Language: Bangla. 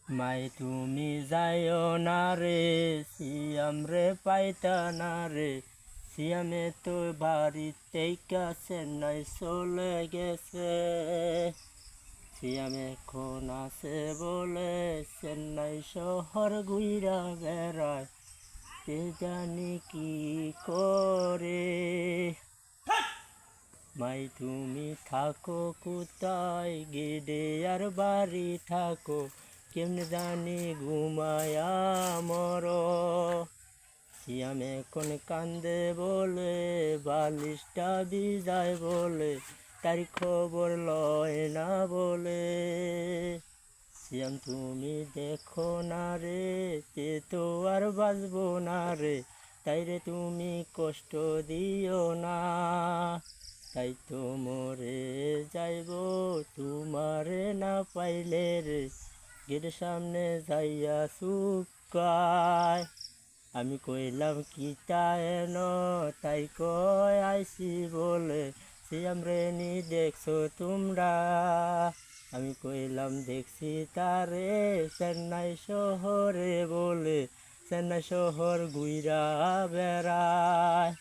মাই তুমি যাইও না রে, সিয়াম রে পাইতা না রে। সিয়ামে তো বাড়িতেই কাছে নাই চলে গেছে। সিয়াম এখন আছে বলে চেন্নাই শহর ঘুইরা বেড়ায়, কে জানি কি করে। মাই তুমি থাকো কোথায়, গেডে আর বাড়ি থাকো, কেমনে জানি ঘুমায়া মর। সিয়াম এখন কান্দে বলে, বালিশটা ভিজায় বলে, তার খবর লয় না বলে। সিয়াম তুমি দেখো না রে, তে তো আর বাঁচবো না রে, তাই রে তুমি কষ্ট দিও না। তাই তো মরে যাইব তোমারে না পাইলে রে, গেটের সামনে যাইয়া চুপকায়। আমি কইলাম কি এন, তাই কয় আইসি বলে, সিয়াম রে নি দেখছো তোমরা। আমি কইলাম দেখছি তারে চেন্নাই শহরে বলে, চেন্নাই শহর ঘুইরা বেড়ায়।